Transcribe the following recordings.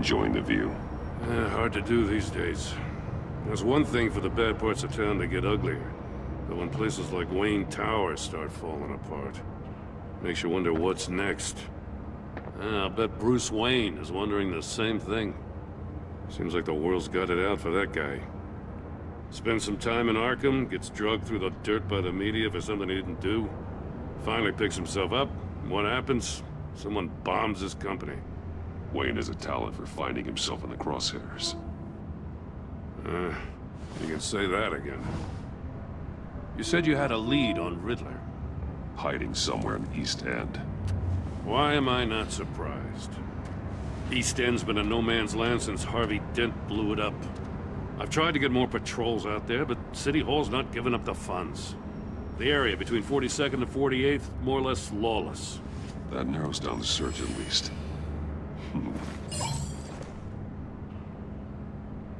Enjoying the view? Hard to do these days. There's one thing for the bad parts of town to get uglier. But when places like Wayne Tower start falling apart, makes you wonder what's next. I'll bet Bruce Wayne is wondering the same thing. Seems like the world's got it out for that guy. Spends some time in Arkham, gets drugged through the dirt by the media for something he didn't do. Finally picks himself up, and what happens? Someone bombs his company. Wayne has a talent for finding himself in the crosshairs. You can say that again. You said you had a lead on Riddler. Hiding somewhere in East End. Why am I not surprised? East End's been a no man's land since Harvey Dent blew it up. I've tried to get more patrols out there, but City Hall's not giving up the funds. The area between 42nd and 48th, more or less lawless. That narrows down the search at least.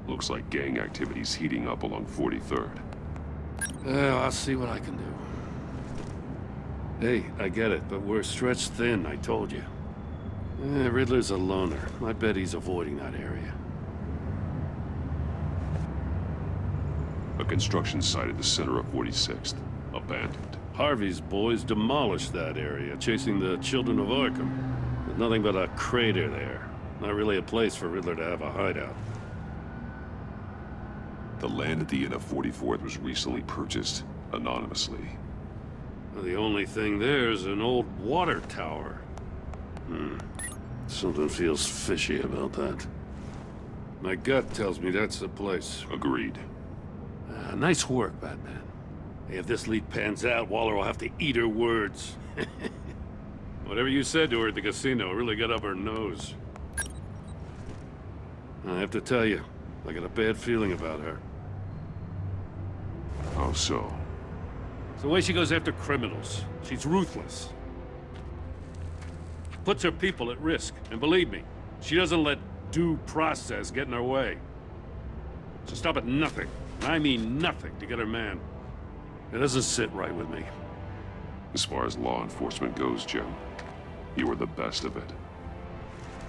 Looks like gang activity's heating up along 43rd. I'll see what I can do. Hey, I get it, but we're stretched thin, I told you. Riddler's a loner. I bet he's avoiding that area. A construction site at the center of 46th. Abandoned. Harvey's boys demolished that area, chasing the children of Arkham. There's nothing but a crater there. Not really a place for Riddler to have a hideout. The land at the end of 44th was recently purchased, anonymously. Well, the only thing there is an old water tower. Something feels fishy about that. My gut tells me that's the place. Agreed. Nice work, Batman. Hey, if this lead pans out, Waller will have to eat her words. Whatever you said to her at the casino really got up her nose. I have to tell you, I got a bad feeling about her. How so? It's the way she goes after criminals. She's ruthless. Puts her people at risk. And believe me, she doesn't let due process get in her way. She'll stop at nothing, and I mean nothing, to get her man. It doesn't sit right with me. As far as law enforcement goes, Jim, you are the best of it.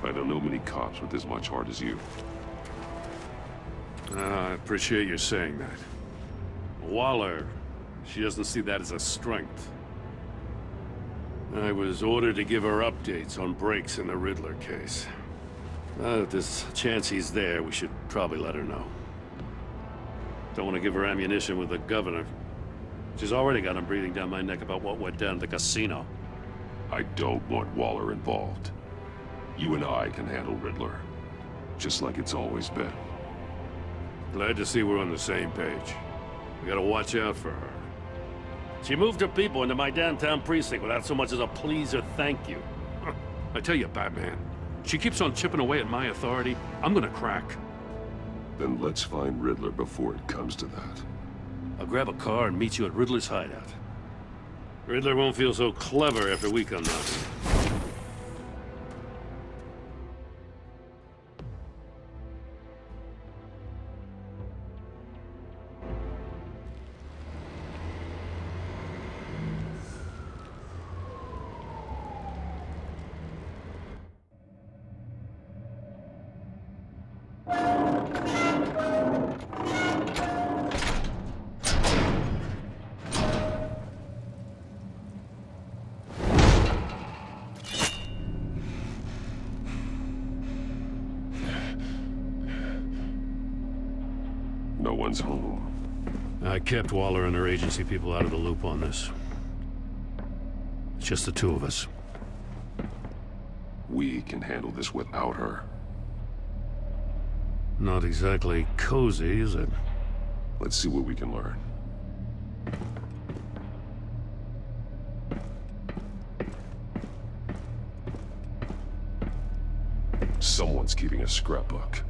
I don't know many cops with as much heart as you. I appreciate you saying that. Waller, she doesn't see that as a strength. I was ordered to give her updates on breaks in the Riddler case. If there's a chance he's there, we should probably let her know. Don't want to give her ammunition with the governor. She's already got him breathing down my neck about what went down at the casino. I don't want Waller involved. You and I can handle Riddler, just like it's always been. Glad to see we're on the same page. We gotta watch out for her. She moved her people into my downtown precinct without so much as a please or thank you. I tell you, Batman, she keeps on chipping away at my authority, I'm gonna crack. Then let's find Riddler before it comes to that. I'll grab a car and meet you at Riddler's hideout. Riddler won't feel so clever after we come knocking. No one's home. I kept Waller and her agency people out of the loop on this. It's just the two of us. We can handle this without her. Not exactly cozy, is it? Let's see what we can learn. Someone's keeping a scrapbook.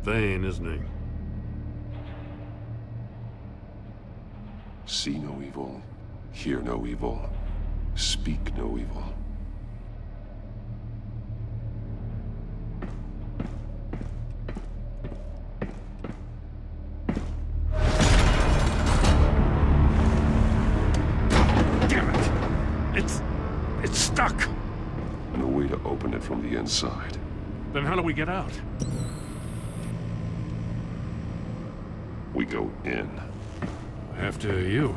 Vain, isn't he? See no evil, hear no evil, speak no evil. Damn it! It's stuck! And a way to open it from the inside. Then how do we get out? We go in. After you.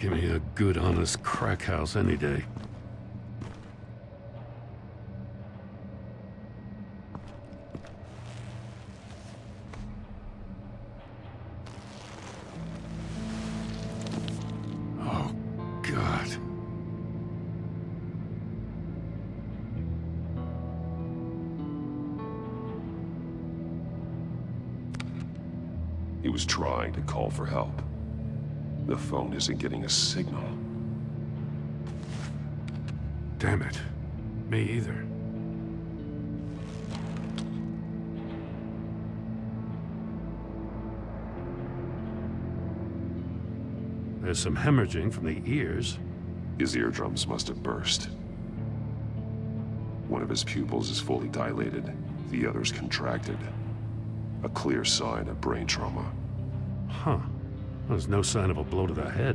Give me a good, honest crack house any day. Oh, God. He was trying to call for help. The phone isn't getting a signal. Damn it. Me either. There's some hemorrhaging from the ears. His eardrums must have burst. One of his pupils is fully dilated, the other's contracted. A clear sign of brain trauma. Huh. There's no sign of a blow to the head.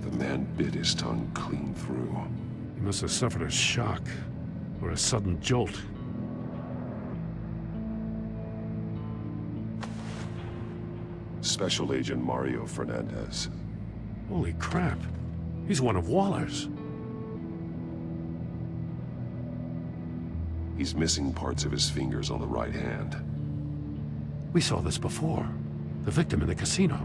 The man bit his tongue clean through. He must have suffered a shock, or a sudden jolt. Special Agent Mario Fernandez. Holy crap. He's one of Waller's. He's missing parts of his fingers on the right hand. We saw this before. The victim in the casino.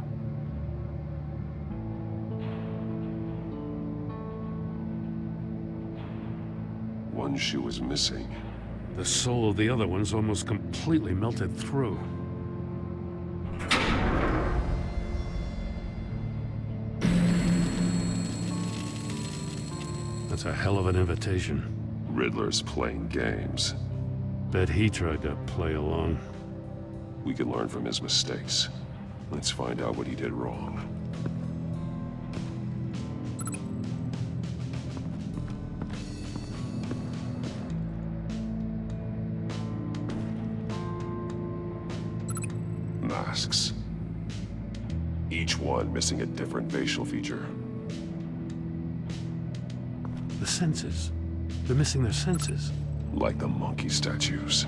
One shoe is missing. The soul of the other one's almost completely melted through. That's a hell of an invitation. Riddler's playing games. Bet he tried to play along. We can learn from his mistakes. Let's find out what he did wrong. Masks. Each one missing a different facial feature. The senses. They're missing their senses. Like the monkey statues.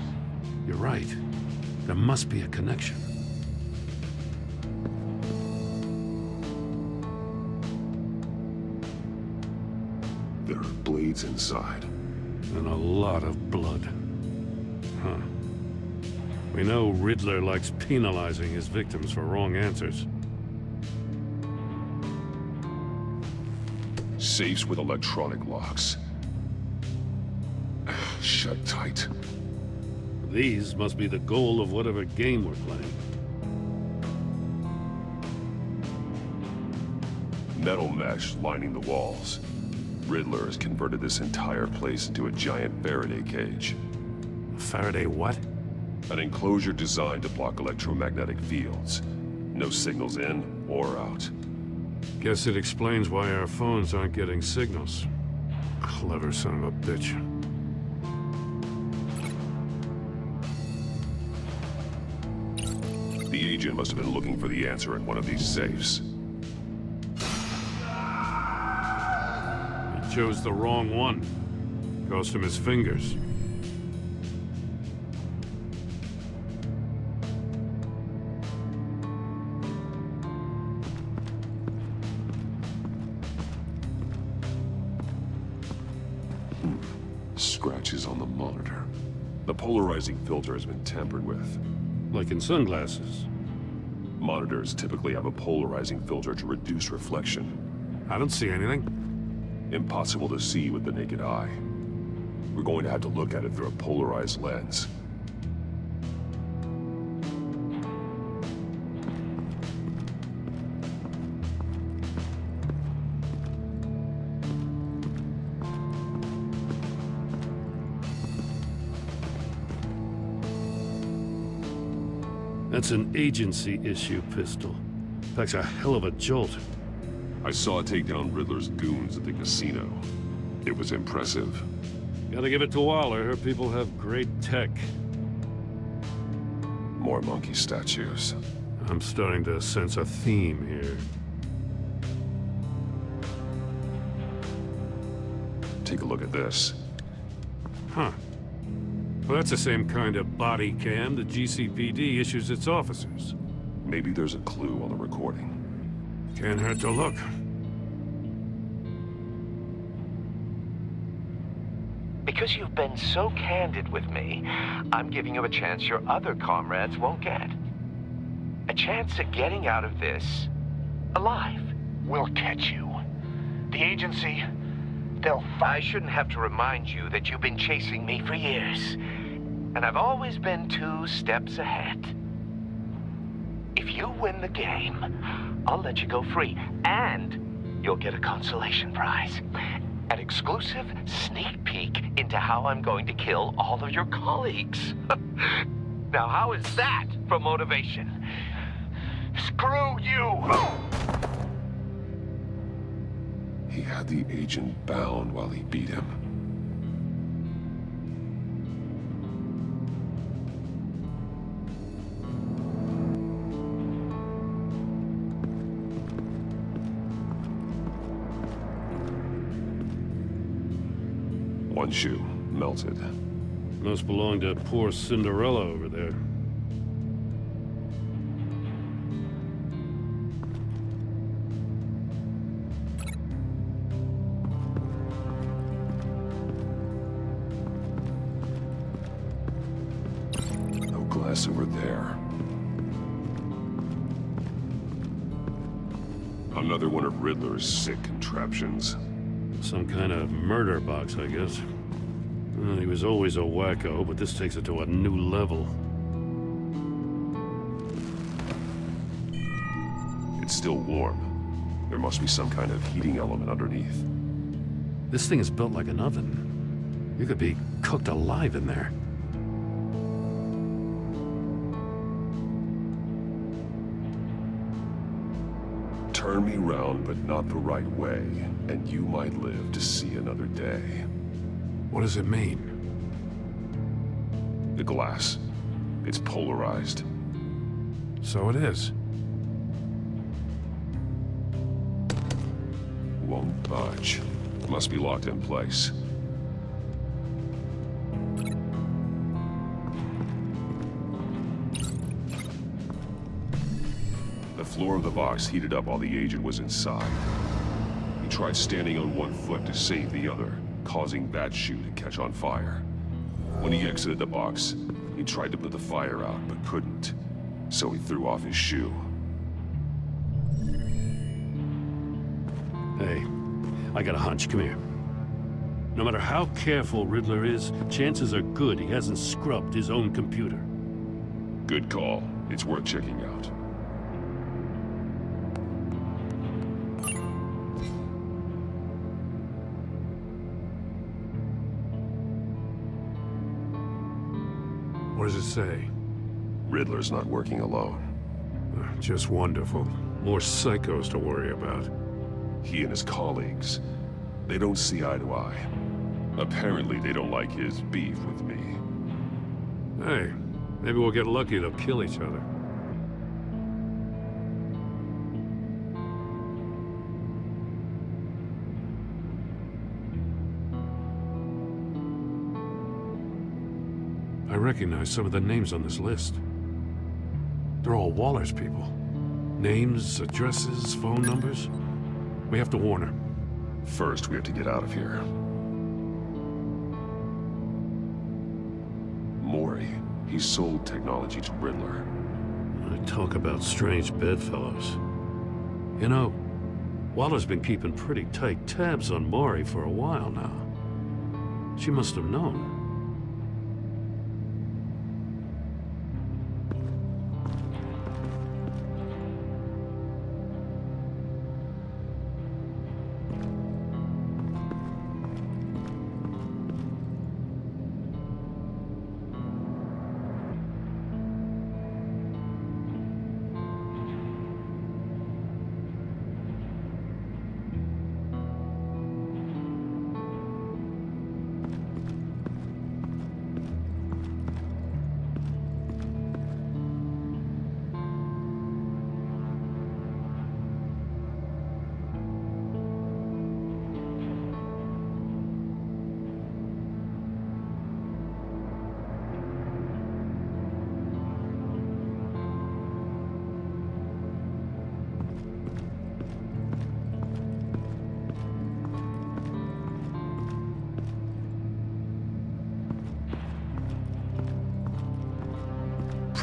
You're right. There must be a connection. There are blades inside. And a lot of blood. Huh. We know Riddler likes penalizing his victims for wrong answers. Safes with electronic locks. Shut tight. These must be the goal of whatever game we're playing. Metal mesh lining the walls. Riddler has converted this entire place into a giant Faraday cage. Faraday what? An enclosure designed to block electromagnetic fields. No signals in or out. Guess it explains why our phones aren't getting signals. Clever son of a bitch. The agent must have been looking for the answer in one of these safes. He chose the wrong one. Cost him his fingers. Scratches on the monitor. The polarizing filter has been tampered with. Like in sunglasses. Monitors typically have a polarizing filter to reduce reflection. I don't see anything. Impossible to see with the naked eye. We're going to have to look at it through a polarized lens. That's an agency issue pistol. Pact's a hell of a jolt. I saw it take down Riddler's goons at the casino. It was impressive. Gotta give it to Waller. Her people have great tech. More monkey statues. I'm starting to sense a theme here. Take a look at this. Huh. Well, that's the same kind of body cam the GCPD issues its officers. Maybe there's a clue on the recording. Can't hurt to look. Because you've been so candid with me, I'm giving you a chance your other comrades won't get. A chance at getting out of this alive. We'll catch you. The agency, they'll I shouldn't have to remind you that you've been chasing me for years. And I've always been 2 steps ahead. If you win the game, I'll let you go free. And you'll get a consolation prize. An exclusive sneak peek into how I'm going to kill all of your colleagues. Now, how is that for motivation? screw you! He had the agent bound while he beat him. One shoe, melted. Must belong to poor Cinderella over there. No glass over there. Another one of Riddler's sick contraptions. Some kind of murder box, I guess. Well, he was always a wacko, but this takes it to a new level. It's still warm. There must be some kind of heating element underneath. This thing is built like an oven. You could be cooked alive in there. Turn me round, but not the right way, and you might live to see another day. What does it mean? The glass. It's polarized. So it is. Won't budge. Must be locked in place. The floor of the box heated up while the agent was inside. He tried standing on one foot to save the other, causing that shoe to catch on fire. When he exited the box, he tried to put the fire out, but couldn't. So he threw off his shoe. Hey, I got a hunch. Come here. No matter how careful Riddler is, chances are good he hasn't scrubbed his own computer. Good call. It's worth checking out. What does it say? Riddler's not working alone. Just wonderful. More psychos to worry about. He and his colleagues, they don't see eye to eye. Apparently, they don't like his beef with me. Hey, maybe we'll get lucky to kill each other. I recognize some of the names on this list. They're all Waller's people. Names, addresses, phone numbers. We have to warn her. First, we have to get out of here. Mori, he sold technology to Riddler. I talk about strange bedfellows. You know, Waller's been keeping pretty tight tabs on Mori for a while now. She must have known.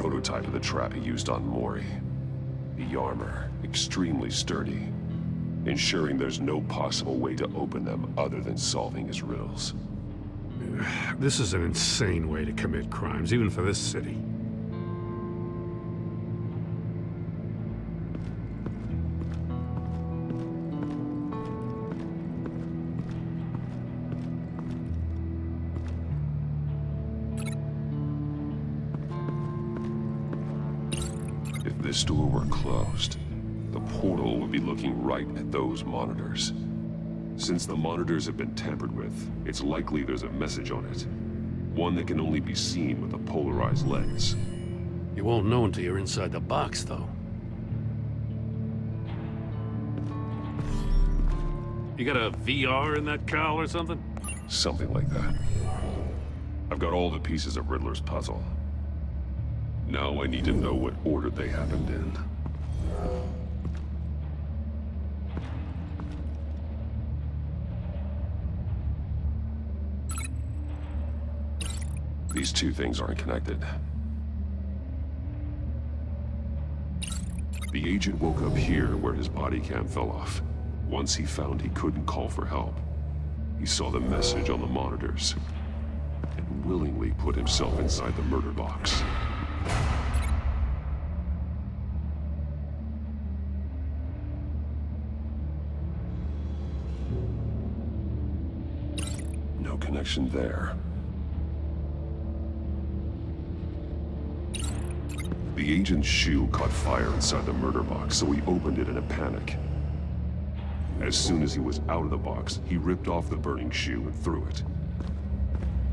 prototype of the trap he used on Mori. The armor, extremely sturdy, ensuring there's no possible way to open them other than solving his riddles. This is an insane way to commit crimes, even for this city. If this door were closed, the portal would be looking right at those monitors. Since the monitors have been tampered with, it's likely there's a message on it. One that can only be seen with a polarized lens. You won't know until you're inside the box, though. You got a VR in that cowl or something? Something like that. I've got all the pieces of Riddler's puzzle. Now I need to know what order they happened in. These two things aren't connected. The agent woke up here where his body cam fell off. Once he found he couldn't call for help, he saw the message on the monitors and willingly put himself inside the murder box. No connection there. The agent's shoe caught fire inside the murder box, so he opened it in a panic. As soon as he was out of the box, he ripped off the burning shoe and threw it.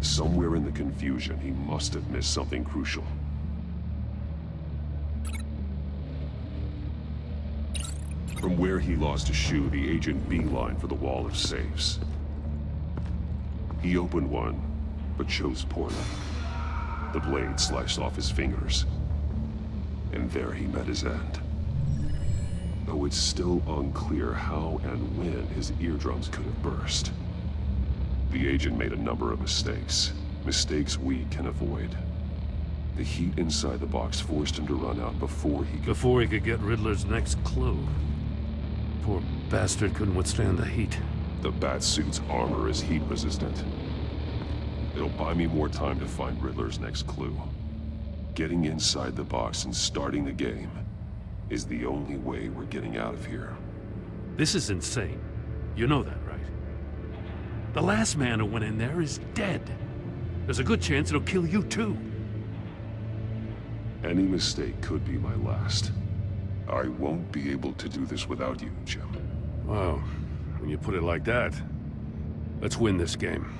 Somewhere in the confusion, he must have missed something crucial. From where he lost a shoe, the agent beelined for the wall of safes. He opened one, but chose poorly. The blade sliced off his fingers. And there he met his end. Though it's still unclear how and when his eardrums could have burst. The agent made a number of mistakes. Mistakes we can avoid. The heat inside the box forced him to run out before he Before he could get Riddler's next clue. Poor bastard couldn't withstand the heat. The Batsuit's armor is heat resistant. It'll buy me more time to find Riddler's next clue. Getting inside the box and starting the game is the only way we're getting out of here. This is insane. You know that, right? The last man who went in there is dead. There's a good chance it'll kill you too. Any mistake could be my last. I won't be able to do this without you, Jim. Wow, when you put it like that, let's win this game.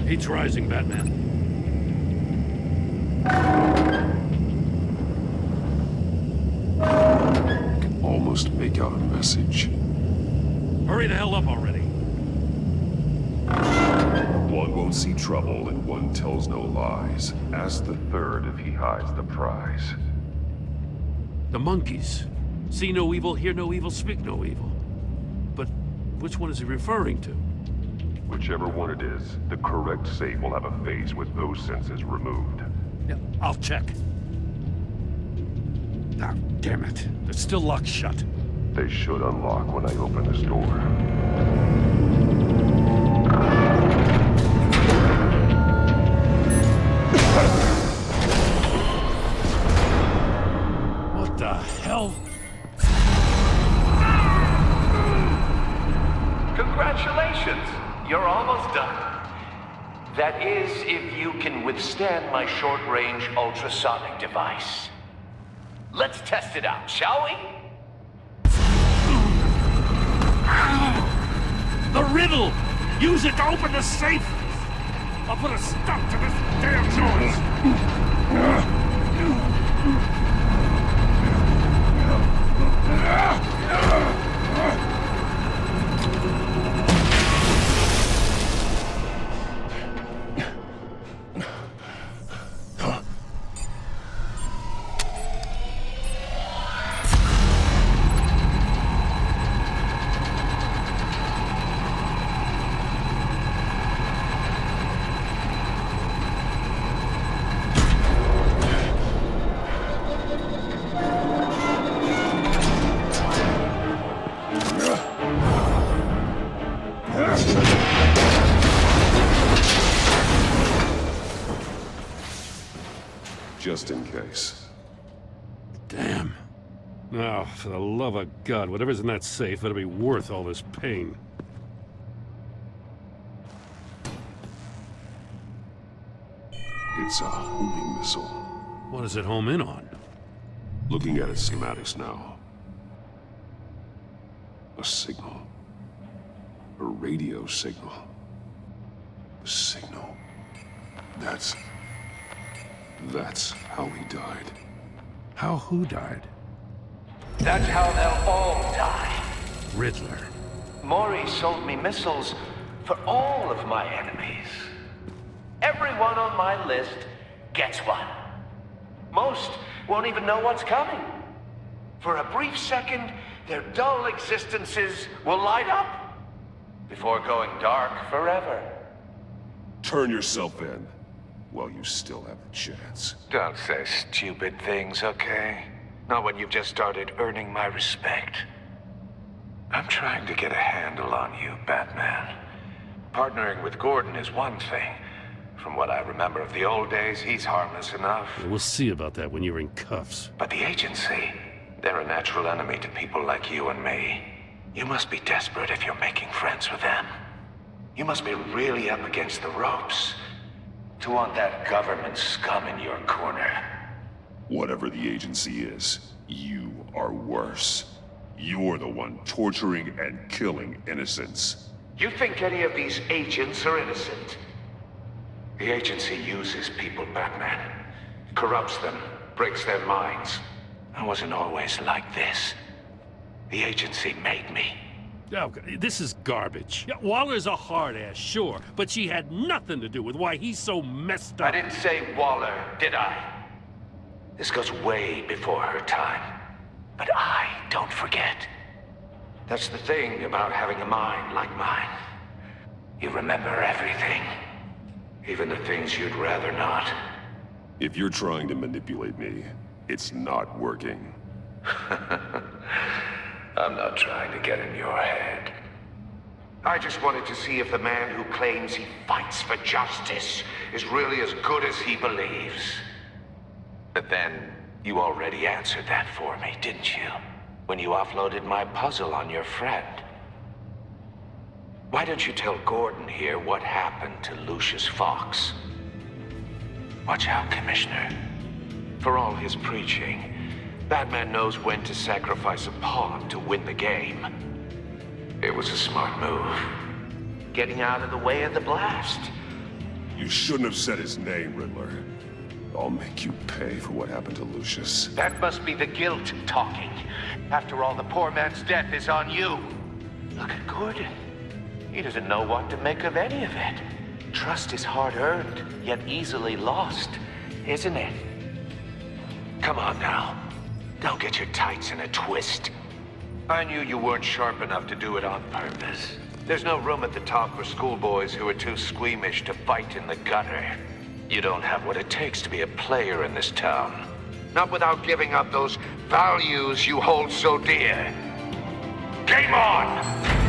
Heat's rising, Batman. I can almost make out a message. Hurry the hell up already. One won't see trouble and one tells no lies. Ask the third if he hides the prize. The monkeys. See no evil, hear no evil, speak no evil. But which one is he referring to? Whichever one it is, the correct safe will have a face with those senses removed. Yeah, I'll check. Ah, damn it. It's still locked shut. They should unlock when I open this door. What the hell? Congratulations! You're almost done. That is, if you can withstand my short-range ultrasonic device. Let's test it out, shall we? The riddle! Use it to open the safe! I'll put a stop to this damn noise! just in case. Damn. Now, for the love of God, whatever's in that safe better be worth all this pain. It's a homing missile. What does it home in on? Looking at its schematics now. A signal. A radio signal. A signal. That's how he died. How who died? That's how they'll all die. Riddler. Maury sold me missiles for all of my enemies. Everyone on my list gets one. Most won't even know what's coming. For a brief second, their dull existences will light up before going dark forever. Turn yourself in while you still have the chance. Don't say stupid things, okay? Not when you've just started earning my respect. I'm trying to get a handle on you, Batman. Partnering with Gordon is one thing. From what I remember of the old days, he's harmless enough. We'll see about that when you're in cuffs. But the agency, they're a natural enemy to people like you and me. You must be desperate if you're making friends with them. You must be really up against the ropes to want that government scum in your corner. Whatever the agency is, you are worse. You're the one torturing and killing innocents. You think any of these agents are innocent? The agency uses people, Batman. Corrupts them, breaks their minds. I wasn't always like this. The agency made me. Oh, this is garbage. Yeah, Waller's a hard ass, sure, but she had nothing to do with why he's so messed up. I didn't say Waller, did I? This goes way before her time. But I don't forget. That's the thing about having a mind like mine. You remember everything. Even the things you'd rather not. If you're trying to manipulate me, it's not working. I'm not trying to get in your head. I just wanted to see if the man who claims he fights for justice is really as good as he believes. But then, you already answered that for me, didn't you? When you offloaded my puzzle on your friend. Why don't you tell Gordon here what happened to Lucius Fox? Watch out, Commissioner. For all his preaching, Batman knows when to sacrifice a pawn to win the game. It was a smart move. Getting out of the way of the blast. You shouldn't have said his name, Riddler. I'll make you pay for what happened to Lucius. That must be the guilt talking. After all, the poor man's death is on you. Look at Gordon. He doesn't know what to make of any of it. Trust is hard-earned, yet easily lost, isn't it? Come on now. Don't get your tights in a twist. I knew you weren't sharp enough to do it on purpose. There's no room at the top for schoolboys who are too squeamish to fight in the gutter. You don't have what it takes to be a player in this town. Not without giving up those values you hold so dear. Game on!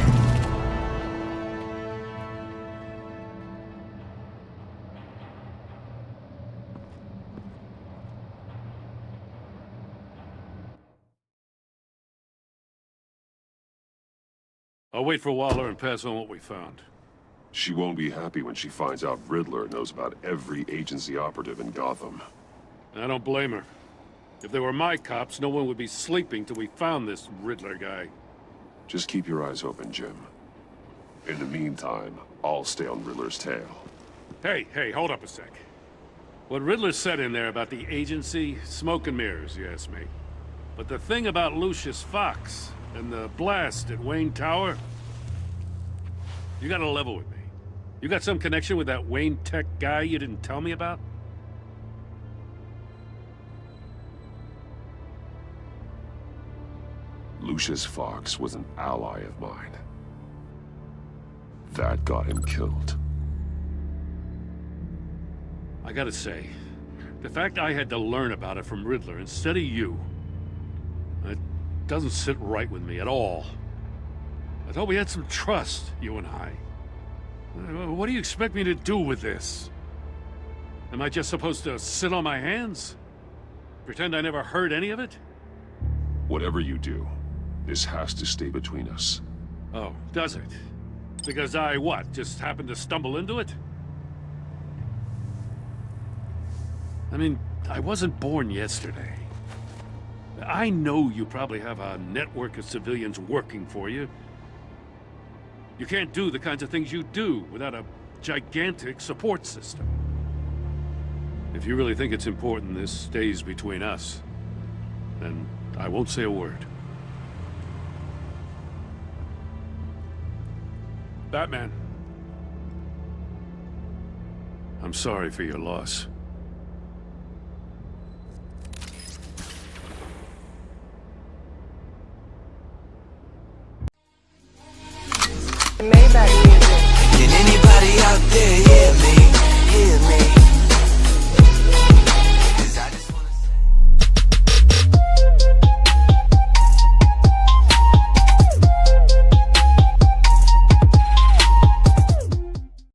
I'll wait for Waller and pass on what we found. She won't be happy when she finds out Riddler knows about every agency operative in Gotham. I don't blame her. If they were my cops, no one would be sleeping till we found this Riddler guy. Just keep your eyes open, Jim. In the meantime, I'll stay on Riddler's tail. Hey, hold up a sec. What Riddler said in there about the agency, smoke and mirrors, you ask me. But the thing about Lucius Fox and the blast at Wayne Tower, you gotta level with me. You got some connection with that Wayne Tech guy you didn't tell me about? Lucius Fox was an ally of mine. That got him killed. I gotta say, the fact I had to learn about it from Riddler instead of you, it doesn't sit right with me at all. I thought we had some trust, you and I. What do you expect me to do with this? Am I just supposed to sit on my hands? Pretend I never heard any of it? Whatever you do, this has to stay between us. Oh, does it? Because I, what, just happened to stumble into it? I mean, I wasn't born yesterday. I know you probably have a network of civilians working for you. You can't do the kinds of things you do without a gigantic support system. If you really think it's important this stays between us, then I won't say a word. Batman. I'm sorry for your loss. Can anybody out there